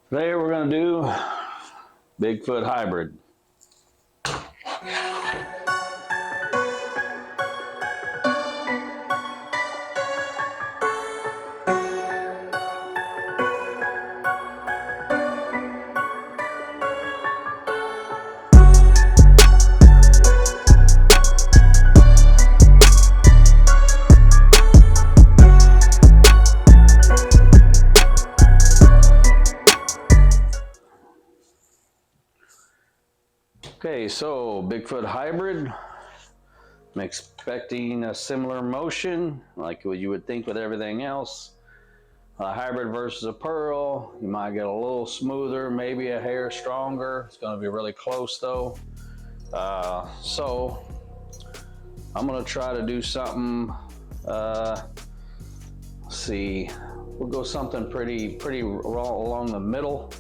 Today we're going to do Bigfoot Hybrid. Okay, so Bigfoot Hybrid, I'm expecting a similar motion like what you would think with everything else. A hybrid versus a pearl, you might get a little smoother, maybe a hair stronger. It's going to be really close though. So I'm going to try to do something, let's see, we'll go something pretty along the middle.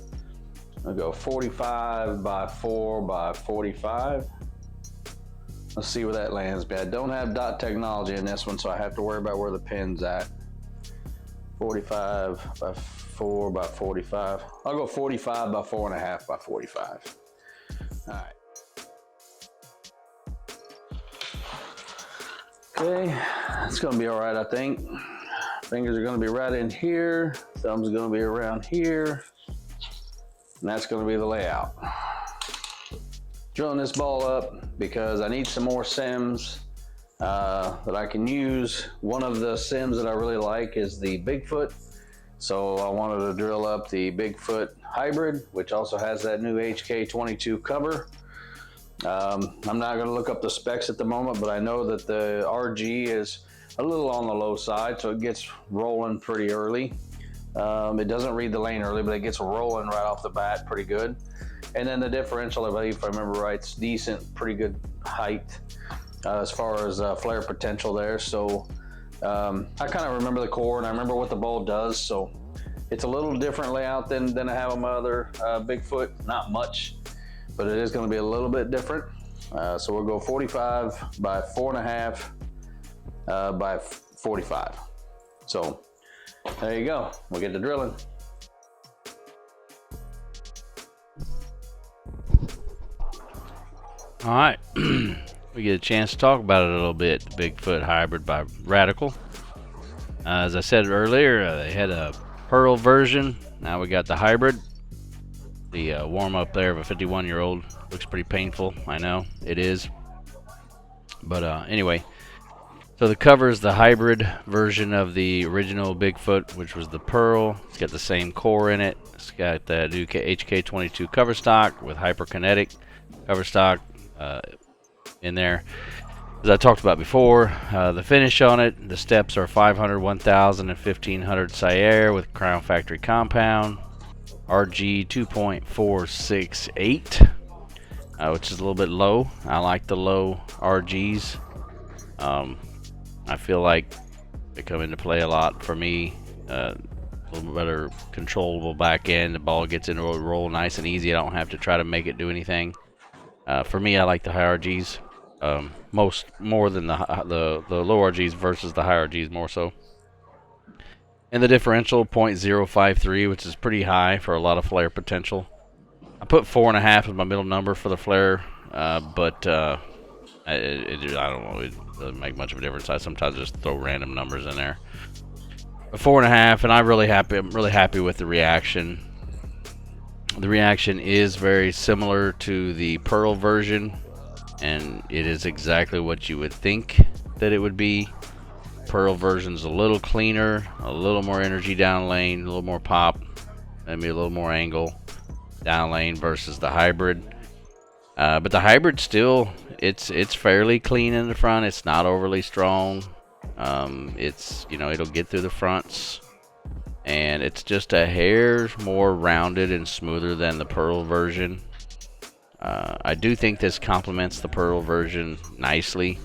I'll go 45 by 4 by 45. Let's see where that lands. But I don't have dot technology in this one, so I have to worry about where the pin's at. 45 by 4 by 45. I'll go 45 by 4.5 by 45. All right. Okay, that's gonna be all right, I think. Fingers are gonna be right in here. Thumbs are gonna be around here. And that's going to be the layout. Drilling this ball up because I need some more sims that I can use. One of the sims that I really like is the Bigfoot. So I wanted to drill up the Bigfoot Hybrid, which also has that new HK22 cover. I'm not going to look up the specs at the moment, but I know that the RG is a little on the low side, so it gets rolling pretty early. It doesn't read the lane early, but it gets rolling right off the bat pretty good. And then the differential, I believe, if I remember right, it's decent, pretty good height as far as flare potential there. So I kind of remember the core and I remember what the ball does. So it's a little different layout than I have on my other Bigfoot. Not much, but it is going to be a little bit different. So we'll go 45 by 4.5 by 45. So there you go. We'll get to drilling. All right, we get a chance to talk about it a little bit. The Bigfoot Hybrid by Radical. As I said earlier, they had a pearl version. Now we got the hybrid. The warm up there of a 51-year-old looks pretty painful. I know it is, but anyway. So the cover is the hybrid version of the original Bigfoot, which was the pearl. It's got the same core in it. It's got the new HK22 cover stock with hyperkinetic cover stock in there. As I talked about before, the finish on it, the steps are 500, 1000, and 1500 Sierre with Crown Factory compound. RG 2.468, which is a little bit low. I like the low RGs. I feel like they come into play a lot for me. A little better controllable back end. The ball gets into a roll nice and easy. I don't have to try to make it do anything. For me, I like the high RGs more than the low RGs versus the high RGs more so. And the differential 0.053, which is pretty high for a lot of flare potential. I put 4.5 as my middle number for the flare, but I don't know. It doesn't make much of a difference. I sometimes just throw random numbers in there. A 4.5, and I'm really happy with the reaction. The reaction is very similar to the pearl version, and it is exactly what you would think that it would be. Pearl version's a little cleaner, a little more energy down lane, a little more pop, maybe a little more angle down lane versus the hybrid. But the hybrid still, it's fairly clean in the front. It's not overly strong. It's, it'll get through the fronts, and it's just a hair more rounded and smoother than the pearl version. I do think this complements the pearl version nicely.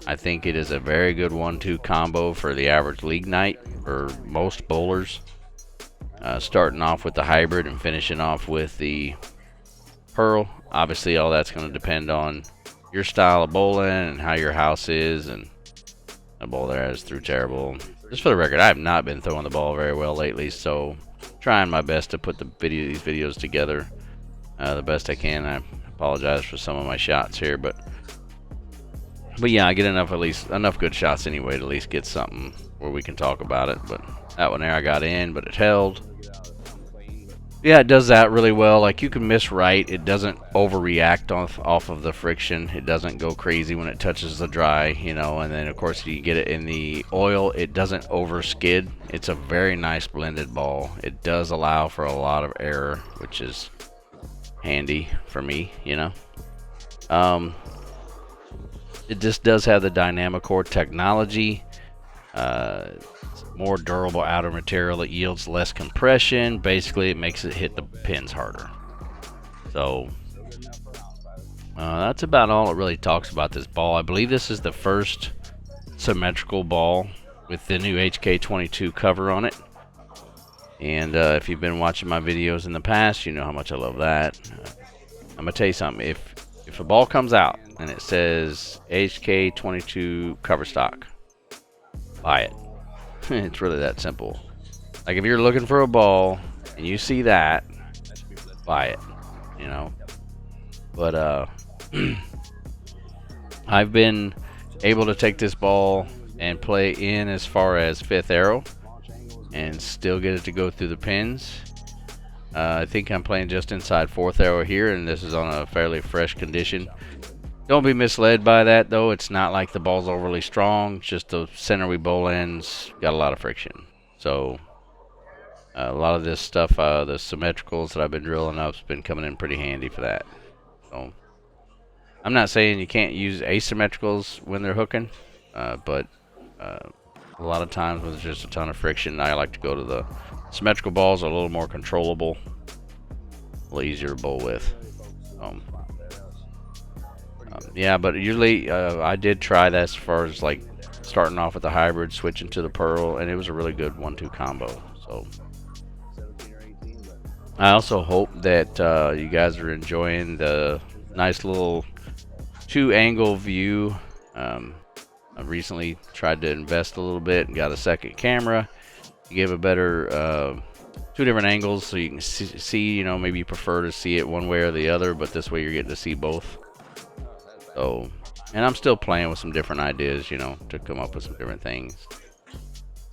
I think it is a very good 1-2 combo for the average league night for most bowlers. Starting off with the hybrid and finishing off with the pearl. Obviously, all that's going to depend on your style of bowling and how your house is. And the ball there is through terrible. Just for the record, I have not been throwing the ball very well lately, so trying my best to put these videos together the best I can. I apologize for some of my shots here, but yeah, I get at least enough good shots anyway to at least get something where we can talk about it. But that one there I got in, but it held. Yeah, it does that really well. Like, you can miss right. It doesn't overreact off of the friction. It doesn't go crazy when it touches the dry, you know. And then, of course, you get it in the oil. It doesn't over skid. It's a very nice blended ball. It does allow for a lot of error, which is handy for me, you know. It just does have the dynamic core technology. More durable outer material. It yields less compression. Basically, it makes it hit the pins harder. So that's about all it really talks about this ball. I believe this is the first symmetrical ball with the new HK22 cover on it. And if you've been watching my videos in the past, you know how much I love that. I'm gonna tell you something. If a ball comes out and it says HK22 cover stock, buy it. It's really that simple. Like, if you're looking for a ball and you see that, buy it, you know. But I've been able to take this ball and play in as far as 5th arrow and still get it to go through the pins. I think I'm playing just inside 4th arrow here, and this is on a fairly fresh condition. Don't be misled by that, though. It's not like the ball's overly strong. It's just the center we bowl in's got a lot of friction. So a lot of this stuff, the symmetricals that I've been drilling up, has been coming in pretty handy for that. So I'm not saying you can't use asymmetricals when they're hooking, but a lot of times when there's just a ton of friction, I like to go to the symmetrical balls. Are a little more controllable, a little easier to bowl with. Yeah, but usually I did try that as far as like starting off with the hybrid, switching to the pearl, and it was a really good 1-2 combo. So I also hope that you guys are enjoying the nice little 2-angle view. I recently tried to invest a little bit and got a second camera to give a better 2 different angles so you can see, you know, maybe you prefer to see it one way or the other, but this way you're getting to see both. So, and I'm still playing with some different ideas, you know, to come up with some different things.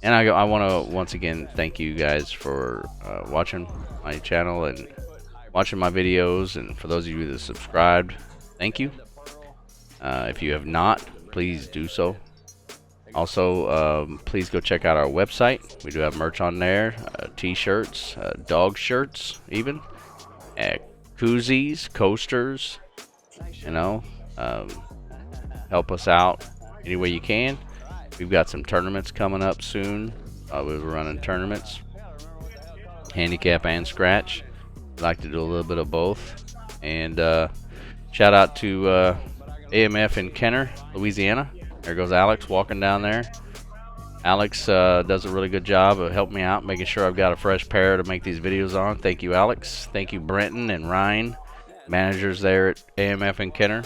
And I want to once again thank you guys for watching my channel and watching my videos, and for those of you that subscribed, thank you. If you have not, please do so. Also, please go check out our website. We do have merch on there, t-shirts, dog shirts even, koozies, coasters, you know. Help us out any way you can. We've got some tournaments coming up soon. We're running tournaments, handicap and scratch. We like to do a little bit of both. And shout out to AMF in Kenner, Louisiana. There goes Alex walking down there. Alex does a really good job of helping me out, making sure I've got a fresh pair to make these videos on. Thank you, Alex. Thank you, Brenton and Ryan, managers there at AMF in Kenner.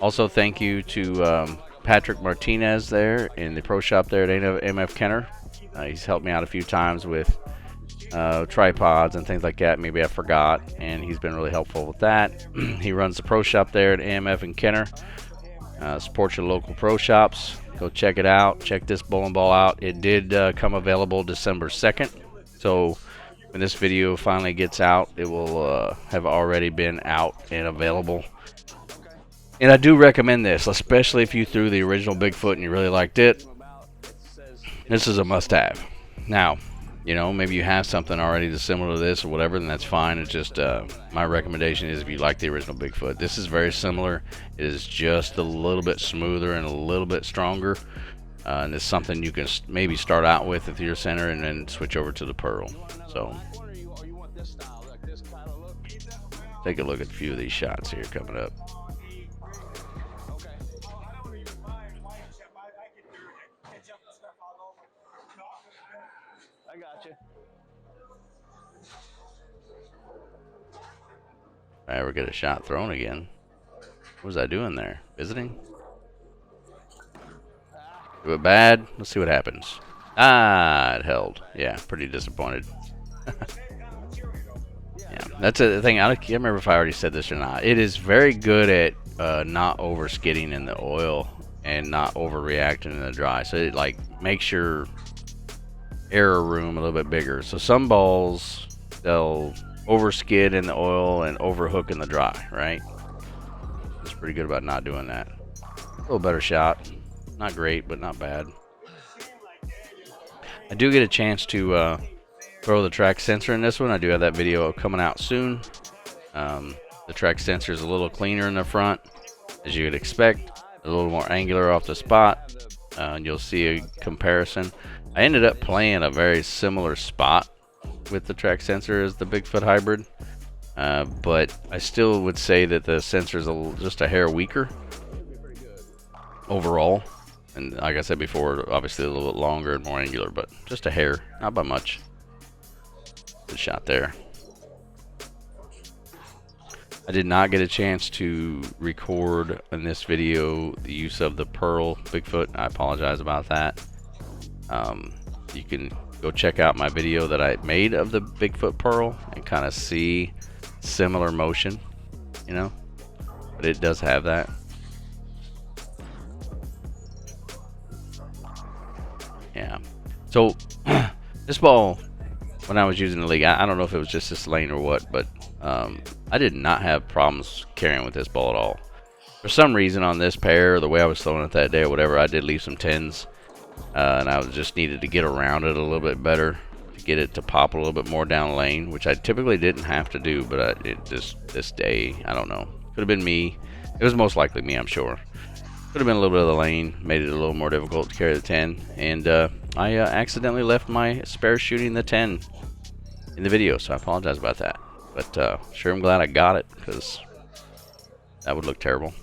Also, thank you to Patrick Martinez there in the pro shop there at AMF Kenner. He's helped me out a few times with tripods and things like that. Maybe I forgot, and he's been really helpful with that. He runs the pro shop there at AMF in Kenner. Support your local pro shops. Go check it out. Check this bowling ball out. It did come available December 2nd. So when this video finally gets out, it will have already been out and available. And I do recommend this, especially if you threw the original Bigfoot and you really liked it. This is a must-have. Now, you know, maybe you have something already that's similar to this or whatever, then that's fine. It's just my recommendation is if you like the original Bigfoot. This is very similar. It is just a little bit smoother and a little bit stronger. And it's something you can maybe start out with if you're center and then switch over to the pearl. So take a look at a few of these shots here coming up. I got you. If I ever get a shot thrown again, what was I doing there? Visiting? Do it bad? Let's see what happens. Ah, it held. Yeah, pretty disappointed. Yeah, that's a thing. I can't remember if I already said this or not. It is very good at not over skidding in the oil and not overreacting in the dry. So it like makes your error room a little bit bigger. So some balls, they'll over skid in the oil and overhook in the dry, right? It's pretty good about not doing that. A little better shot. Not great, but not bad. I do get a chance to throw the track sensor in this one. I do have that video coming out soon. The track sensor is a little cleaner in the front, as you would expect. A little more angular off the spot. And you'll see a comparison. I ended up playing a very similar spot with the track sensor as the Bigfoot Hybrid. But I still would say that the sensor is just a hair weaker overall. And like I said before, obviously a little bit longer and more angular, but just a hair, not by much. Good shot there. I did not get a chance to record in this video the use of the Pearl Bigfoot. I apologize about that. You can go check out my video that I made of the Bigfoot Pearl and kind of see similar motion, you know, but it does have that. Yeah. So this ball, when I was using the league, I don't know if it was just this lane or what, but I did not have problems carrying with this ball at all. For some reason on this pair, the way I was throwing it that day or whatever, I did leave some 10s. And I just needed to get around it a little bit better to get it to pop a little bit more down lane, which I typically didn't have to do, but it just this day, I don't know. Could have been me. It was most likely me, I'm sure. Could have been a little bit of the lane, made it a little more difficult to carry the 10, and I accidentally left my spare shooting the 10 in the video, so I apologize about that. But sure, I'm glad I got it, because that would look terrible.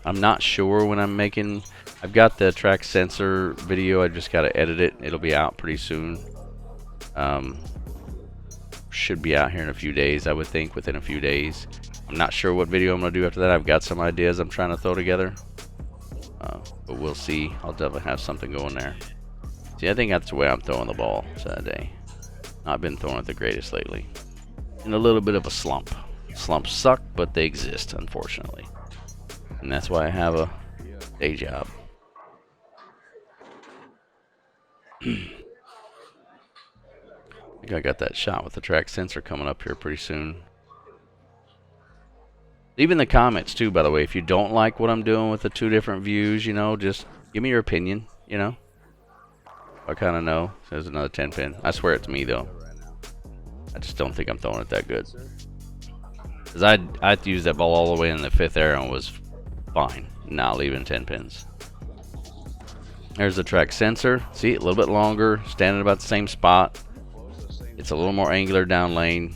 I'm not sure when I'm making. I've got the track sensor video. I just got to edit it. It'll be out pretty soon. Should be out here in a few days, I would think, within a few days. I'm not sure what video I'm going to do after that. I've got some ideas I'm trying to throw together. But we'll see. I'll definitely have something going there. See, I think that's the way I'm throwing the ball today. I've been throwing it the greatest lately. In a little bit of a slump. Slumps suck, but they exist, unfortunately. And that's why I have a day job. I think I got that shot with the track sensor coming up here pretty soon. Leave in the comments too, by the way, if you don't like what I'm doing with the two different views, you know, just give me your opinion, you know. I kind of know. There's another 10 pin. I swear it's me though. I just don't think I'm throwing it that good. Because I used that ball all the way in the 5th arrow and was fine, not leaving 10 pins. There's the track sensor. See, a little bit longer, standing about the same spot. It's a little more angular down lane.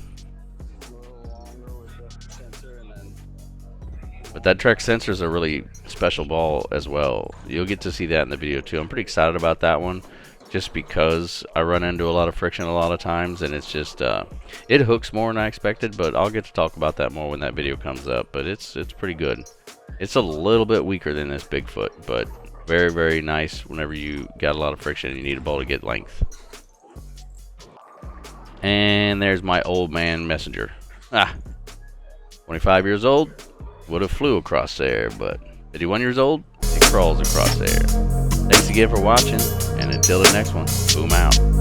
But that track sensor is a really special ball as well. You'll get to see that in the video too. I'm pretty excited about that one, just because I run into a lot of friction a lot of times, and it's just it hooks more than I expected. But I'll get to talk about that more when that video comes up. But it's pretty good. It's a little bit weaker than this Bigfoot, but very, very nice whenever you got a lot of friction and you need a ball to get length. And there's my old man messenger. 25 years old, would have flew across there, but 51 years old, it crawls across there. Thanks again for watching, and until the next one, boom out.